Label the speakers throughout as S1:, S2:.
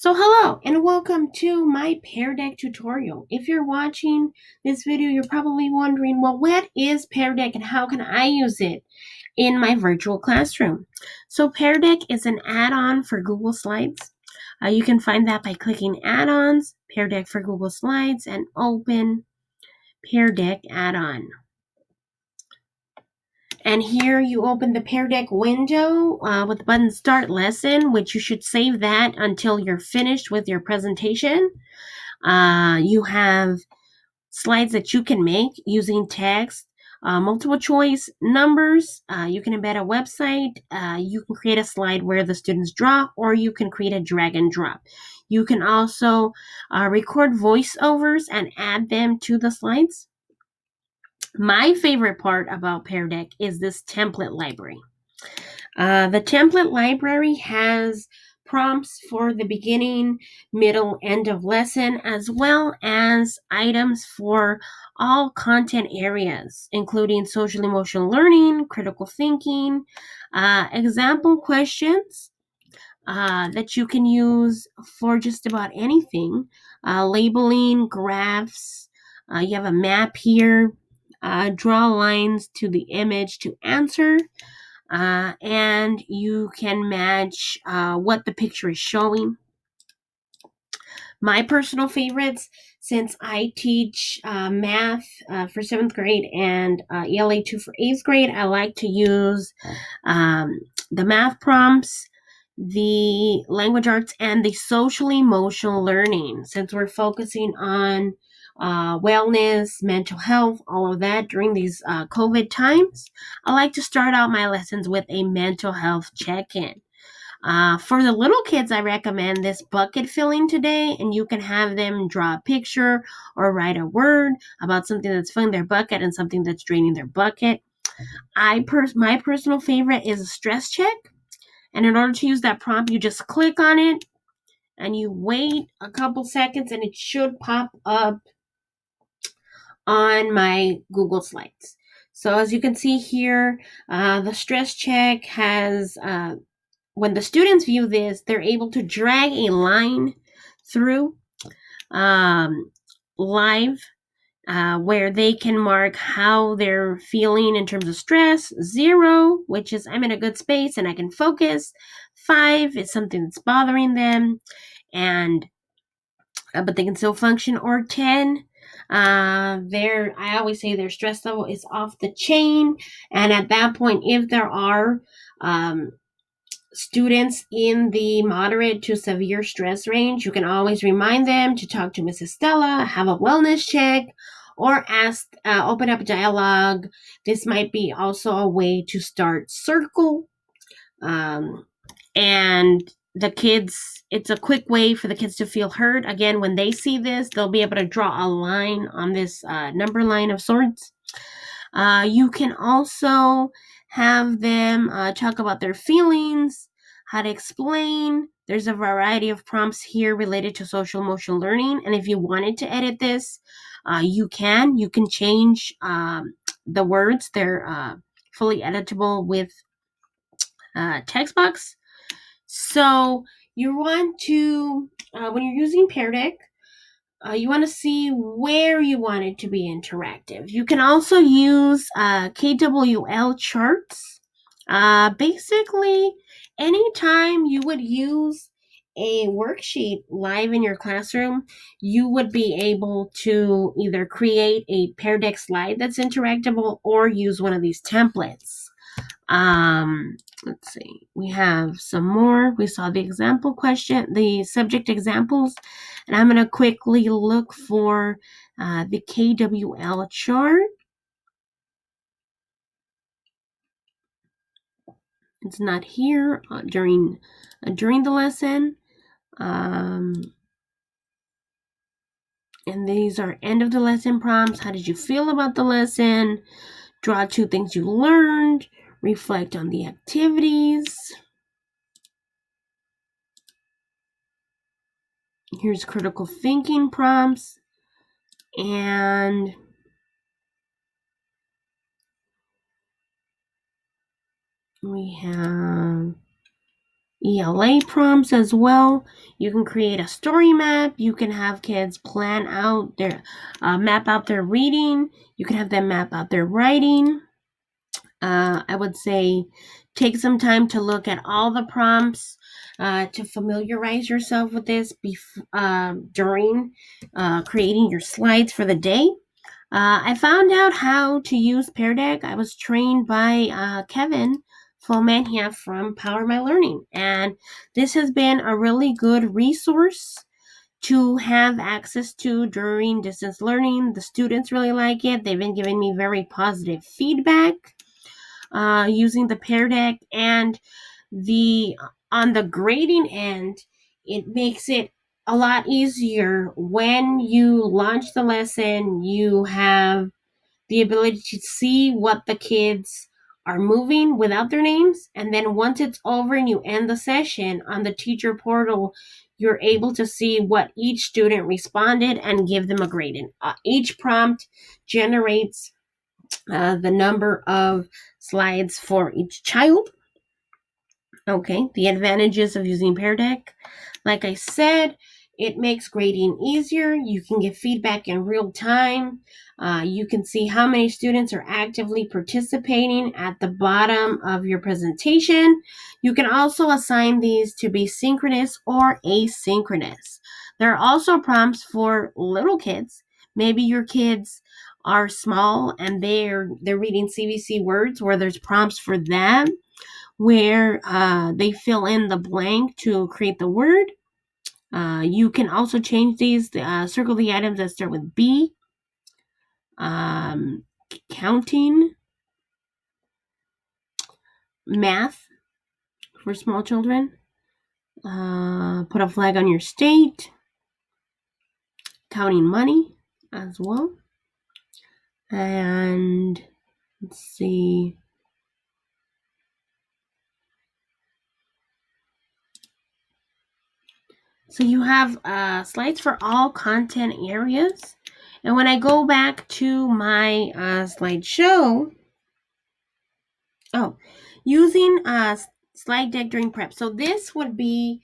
S1: So hello and welcome to my Peardeck tutorial. If you're watching this video, you're probably wondering, well, what is Peardeck and how can I use it in my virtual classroom? So Peardeck is an add-on for Google Slides. You can find that by clicking add-ons, Peardeck for Google Slides, and open Peardeck add-on. And here you open the Peardeck window with the button Start Lesson, which you should save that until you're finished with your presentation. You have slides that you can make using text, multiple choice numbers. You can embed a website. You can create a slide where the students draw, or you can create a drag and drop. You can also record voiceovers and add them to the slides. My favorite part about Peardeck is this template library. The template library has prompts for the beginning, middle, end of lesson, as well as items for all content areas, including social emotional learning, critical thinking, example questions that you can use for just about anything, labeling, graphs. You have a map here, draw lines to the image to answer. And you can match what the picture is showing. My personal favorites, since I teach math for 7th grade and ELA 2 for 8th grade, I like to use the math prompts, the language arts, and the social emotional learning, since we're focusing on wellness, mental health, all of that during these COVID times. I like to start out my lessons with a mental health check-in. For the little kids, I recommend this bucket filling today, and you can have them draw a picture or write a word about something that's filling their bucket and something that's draining their bucket. My personal favorite is a stress check, and in order to use that prompt, you just click on it and you wait a couple seconds, and it should pop up on my Google Slides. So as you can see here, the stress check has, when the students view this, they're able to drag a line through live where they can mark how they're feeling in terms of stress. 0, which is I'm in a good space and I can focus. 5 is something that's bothering them, and but they can still function. Or 10, I always say their stress level is off the chain, and at that point, if there are students in the moderate to severe stress range, you can always remind them to talk to Mrs. Stella, have a wellness check, or open up a dialogue. This might be also a way to start circle. And the kids, it's a quick way for the kids to feel heard. Again, when they see this, they'll be able to draw a line on this number line of sorts. You can also have them talk about their feelings, how to explain. There's a variety of prompts here related to social emotional learning. And if you wanted to edit this, you can. You can change the words. They're fully editable with text box. So you want to, when you're using Peardeck, you want to see where you want it to be interactive. You can also use KWL charts. Basically, anytime you would use a worksheet live in your classroom, you would be able to either create a Peardeck slide that's interactable or use one of these templates. Let's see, we have some more. We saw the example question, the subject examples, and I'm going to quickly look for the KWL chart. It's not here during the lesson. And these are end of the lesson prompts. How did you feel about the lesson? Draw 2 things you learned. Reflect on the activities. Here's critical thinking prompts. And we have ELA prompts as well. You can create a story map. You can have kids plan out their map out their reading. You can have them map out their writing. I would say take some time to look at all the prompts to familiarize yourself with this during creating your slides for the day. I found out how to use Peardeck. I was trained by Kevin Follman from Power My Learning, and this has been a really good resource to have access to during distance learning. The students really like it. They've been giving me very positive feedback using the Peardeck, and on the grading end, it makes it a lot easier. When you launch the lesson, you have the ability to see what the kids are moving without their names, and then once it's over and you end the session on the teacher portal, you're able to see what each student responded and give them a grading. Each prompt generates the number of slides for each child. Okay, the advantages of using Peardeck. Like I said, it makes grading easier. You can give feedback in real time. You can see how many students are actively participating at the bottom of your presentation. You can also assign these to be synchronous or asynchronous. There are also prompts for little kids. Maybe your kids are small and they're reading CVC words, where there's prompts for them where they fill in the blank to create the word. You can also change these, circle the items that start with B, counting, math for small children, put a flag on your state, counting money as well, and let's see. So you have slides for all content areas. And when I go back to my slideshow, using slide deck during prep. So this would be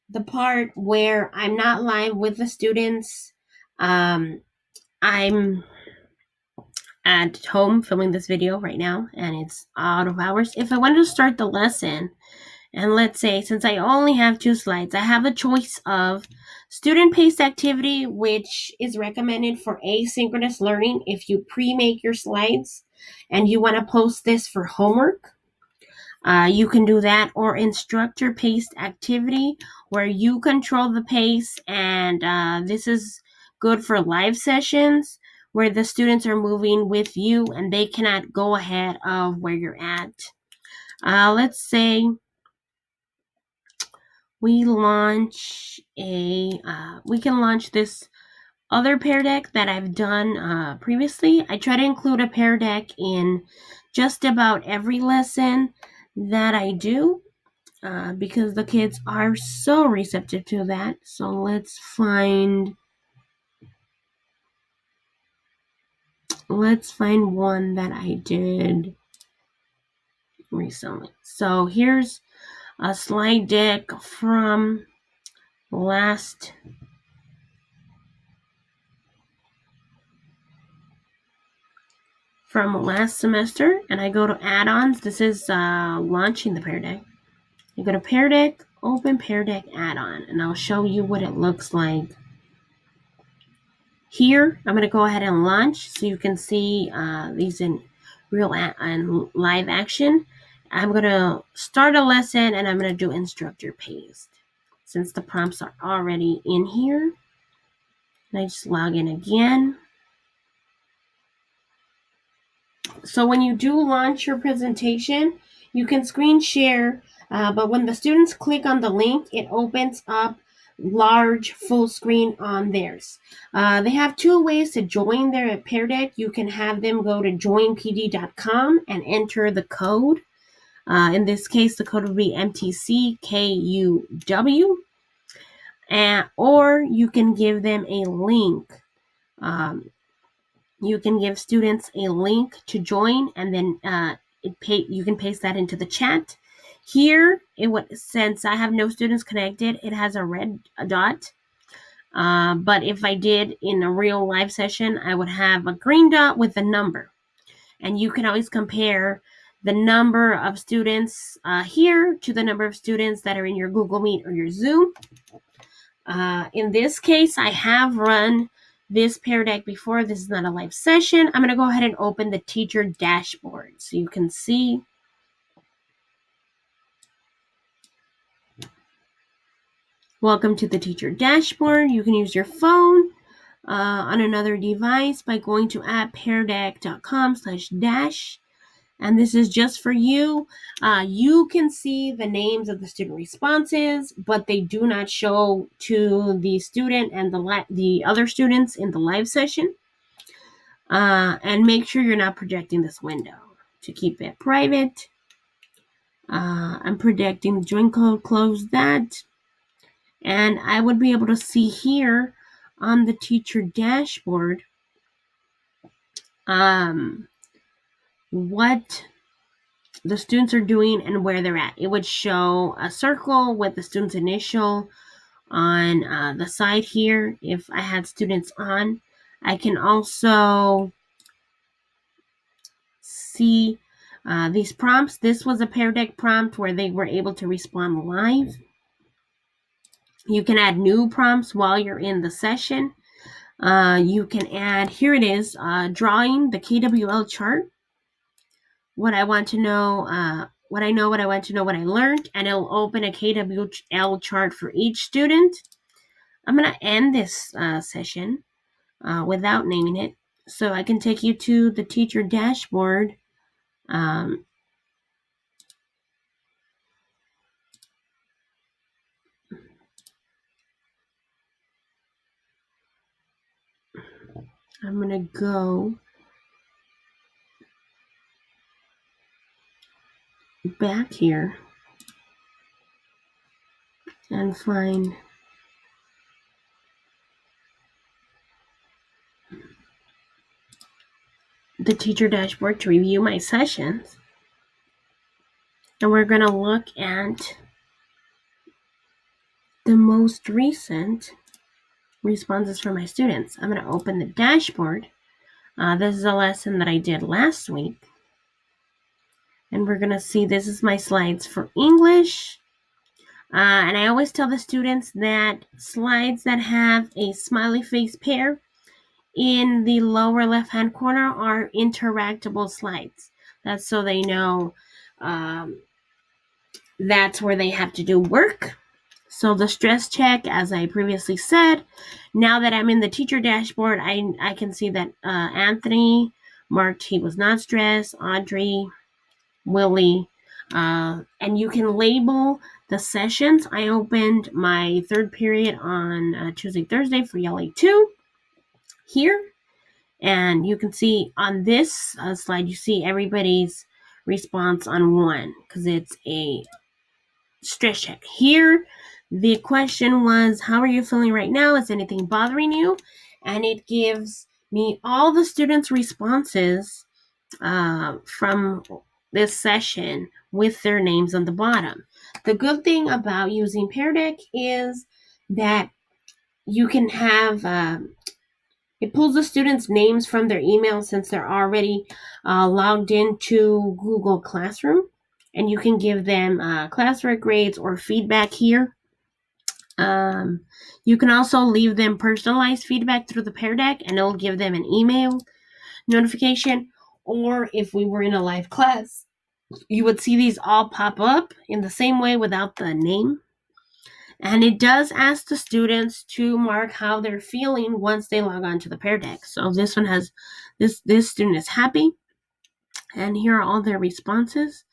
S1: the part where I'm not live with the students. I'm at home filming this video right now, and it's out of hours. If I wanted to start the lesson, and let's say, since I only have 2 slides, I have a choice of student-paced activity, which is recommended for asynchronous learning if you pre-make your slides and you want to post this for homework. You can do that, or instructor-paced activity, where you control the pace, and this is good for live sessions where the students are moving with you and they cannot go ahead of where you're at. Let's say we can launch this other Peardeck that I've done previously. I try to include a Peardeck in just about every lesson that I do because the kids are so receptive to that. So let's find one that I did recently. So here's a slide deck from last semester, and I go to add-ons. This is launching the Peardeck. You go to Peardeck, open Peardeck add-on, and I'll show you what it looks like. Here, I'm going to go ahead and launch so you can see these in real and live action. I'm going to start a lesson, and I'm going to do instructor paste. Since the prompts are already in here, and I just log in again. So when you do launch your presentation, you can screen share, but when the students click on the link, it opens up large full screen on theirs. They have 2 ways to join their Peardeck. You can have them go to joinpd.com and enter the code. In this case, the code would be MTCKUW. Or you can give them a link. You can give students a link to join, and then you can paste that into the chat. Here, since I have no students connected, it has a red dot. But if I did in a real live session, I would have a green dot with a number. And you can always compare the number of students here to the number of students that are in your Google Meet or your Zoom. In this case, I have run this Peardeck before. This is not a live session. I'm going to go ahead and open the teacher dashboard so you can see. Welcome to the teacher dashboard. You can use your phone on another device by going to peardeck.com/dash. And this is just for you. You can see the names of the student responses, but they do not show to the student and the other students in the live session. And make sure you're not projecting this window to keep it private. I'm projecting the join code, close that. And I would be able to see here on the teacher dashboard what the students are doing and where they're at. It would show a circle with the student's initial on the side here if I had students on. I can also see these prompts. This was a Peardeck prompt where they were able to respond live. You can add new prompts while you're in the session. You can add, here it is, drawing the KWL chart. What I want to know, what I know, what I want to know, what I learned, and it'll open a KWL chart for each student. I'm going to end this session without naming it, so I can take you to the teacher dashboard. I'm going to go back here and find the teacher dashboard to review my sessions. And we're going to look at the most recent responses from my students. I'm going to open the dashboard. This is a lesson that I did last week. And we're going to see, this is my slides for English. And I always tell the students that slides that have a smiley face pair in the lower left-hand corner are interactable slides. That's so they know that's where they have to do work. So the stress check, as I previously said, now that I'm in the teacher dashboard, I can see that Anthony marked he was not stressed, Audrey, Willie, and you can label the sessions. I opened my third period on Tuesday, Thursday for LA2 here. And you can see on this slide, you see everybody's response on one because it's a stress check. Here, the question was, how are you feeling right now? Is anything bothering you? And it gives me all the students' responses from this session with their names on the bottom. The good thing about using Peardeck is that you can have, it pulls the students' names from their email since they're already logged into Google Classroom. And you can give them classwork grades or feedback here. You can also leave them personalized feedback through the Peardeck, and it'll give them an email notification. Or if we were in a live class, you would see these all pop up in the same way without the name. And it does ask the students to mark how they're feeling once they log on to the Peardeck. So this one has, this student is happy. And here are all their responses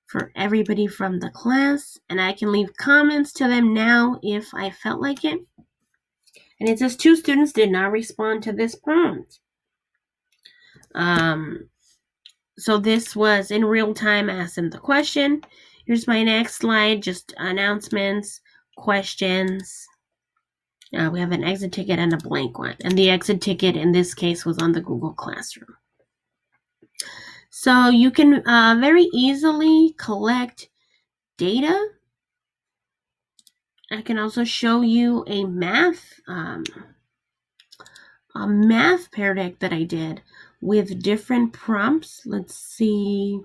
S1: for everybody from the class. And I can leave comments to them now if I felt like it. And it says 2 students did not respond to this prompt. So this was in real time, asked them the question. Here's my next slide, just announcements, questions. We have an exit ticket and a blank one. And the exit ticket in this case was on the Google Classroom. So you can very easily collect data. I can also show you a math Peardeck that I did with different prompts. Let's see.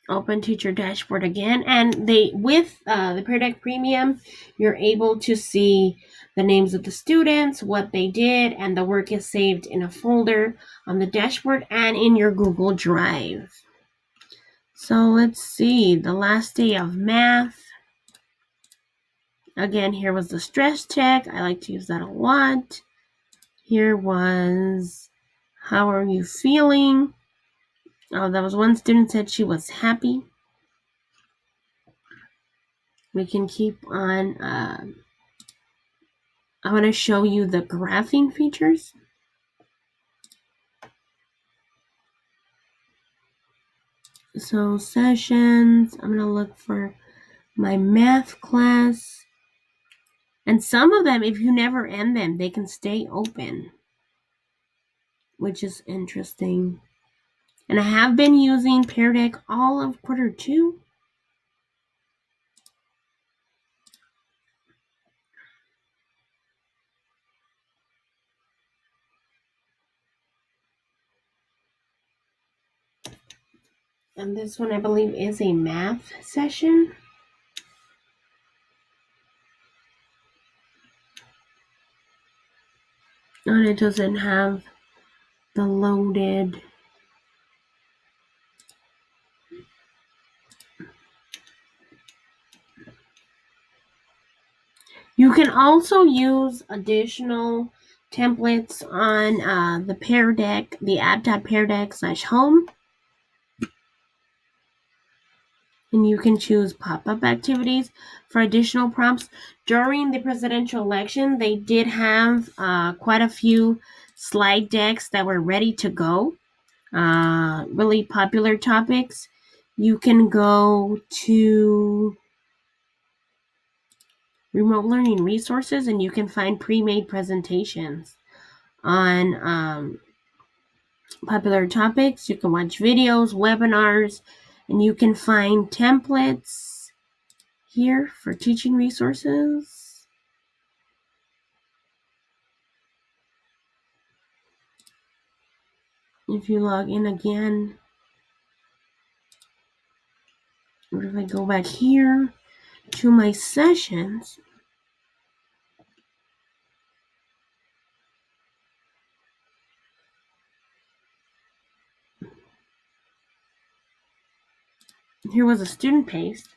S1: Open teacher dashboard again, and with the Peardeck Premium, you're able to see the names of the students, what they did, and the work is saved in a folder on the dashboard and in your Google Drive. So let's see, the last day of math. Again, here was the stress check. I like to use that a lot. Here was, how are you feeling? Oh, that was one student said she was happy. We can keep on. I want to show you the graphing features. So sessions, I'm going to look for my math class. And some of them, if you never end them, they can stay open, which is interesting. And I have been using Peardeck all of quarter 2. And this one, I believe, is a math session. And it doesn't have the loaded. You can also use additional templates on the Peardeck, the app.peardeck/home. And you can choose pop-up activities for additional prompts. During the presidential election, they did have quite a few slide decks that were ready to go. Really popular topics. You can go to remote learning resources and you can find pre-made presentations on popular topics. You can watch videos, webinars, and you can find templates here for teaching resources. If you log in again, or if I go back here to my sessions, here was a student paste.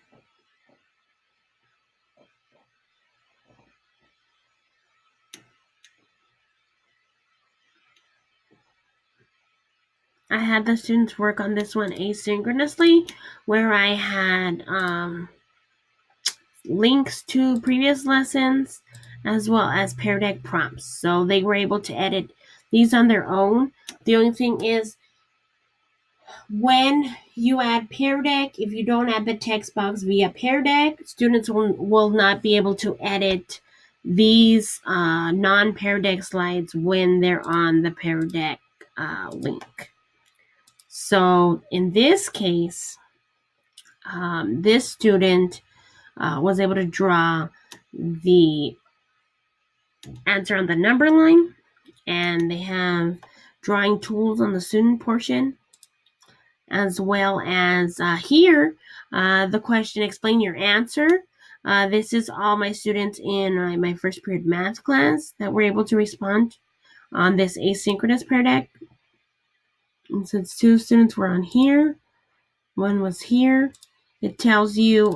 S1: I had the students work on this one asynchronously, where I had links to previous lessons as well as Peardeck prompts. So they were able to edit these on their own. The only thing is, when you add Peardeck, if you don't add the text box via Peardeck, students will not be able to edit these non-Peardeck slides when they're on the Peardeck link. So in this case, this student was able to draw the answer on the number line, and they have drawing tools on the student portion, as well as here, the question, explain your answer. This is all my students in my first period math class that were able to respond on this asynchronous Peardeck. And since 2 students were on here, 1 was here, it tells you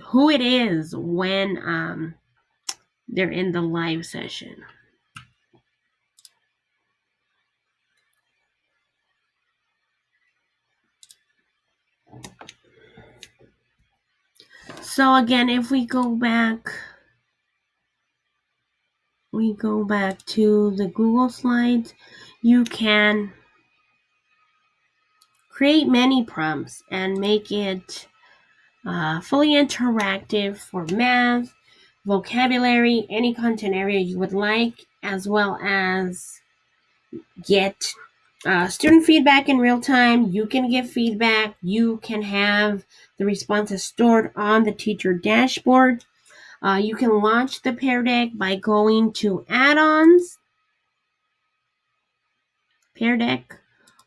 S1: who it is when they're in the live session. So again, if we go back to the Google Slides, you can create many prompts and make it fully interactive for math, vocabulary, any content area you would like, as well as get student feedback in real time. You can give feedback. You can have the responses stored on the teacher dashboard. You can launch the Peardeck by going to add-ons, Peardeck,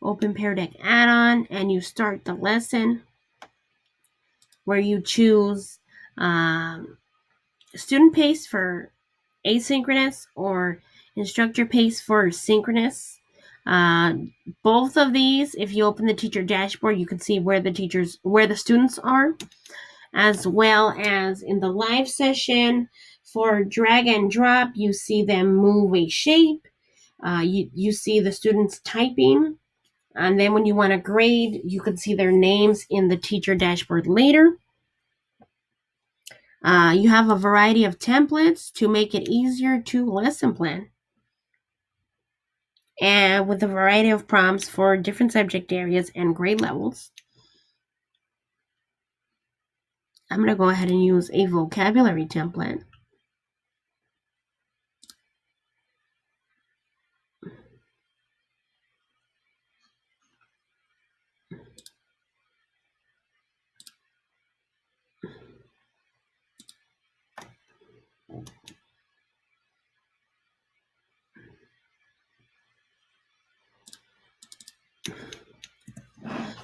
S1: open Peardeck add-on, and you start the lesson where you choose student pace for asynchronous or instructor pace for synchronous. Both of these, if you open the teacher dashboard, you can see where the students are, as well as in the live session. For drag and drop, you see them move a shape. You see the students typing. And then when you want to grade, you can see their names in the teacher dashboard later. You have a variety of templates to make it easier to lesson plan, and with a variety of prompts for different subject areas and grade levels. I'm going to go ahead and use a vocabulary template.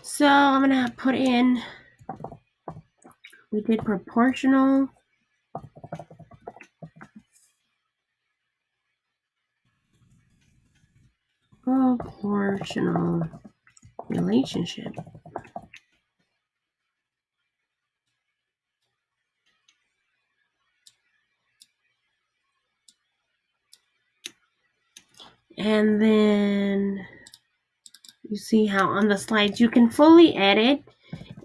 S1: So I'm going to put in, we did proportional relationship. And then you see how on the slides you can fully edit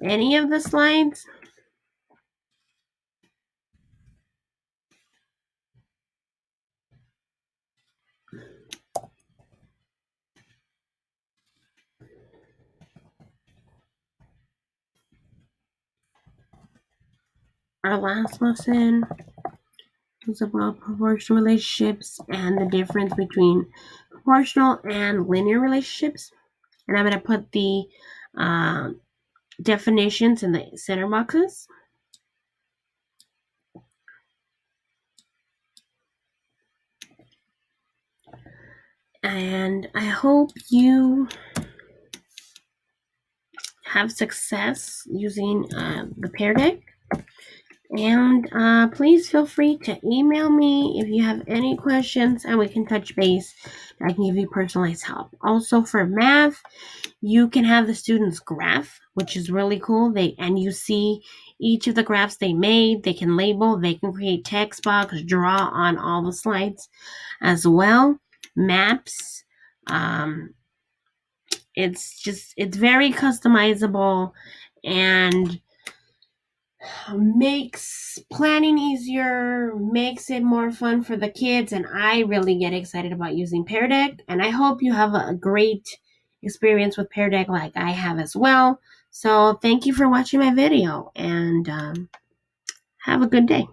S1: any of the slides. Our last lesson was about proportional relationships and the difference between proportional and linear relationships. And I'm going to put the definitions in the center boxes. And I hope you have success using the Peardeck. And please feel free to email me if you have any questions, and we can touch base. I can give you personalized help. Also for math, you can have the students graph, which is really cool. And you see each of the graphs they made. They can label, they can create text box, draw on all the slides as well. Maps, it's very customizable and makes planning easier, makes it more fun for the kids, and I really get excited about using Peardeck, and I hope you have a great experience with Peardeck like I have as well. So thank you for watching my video, and have a good day.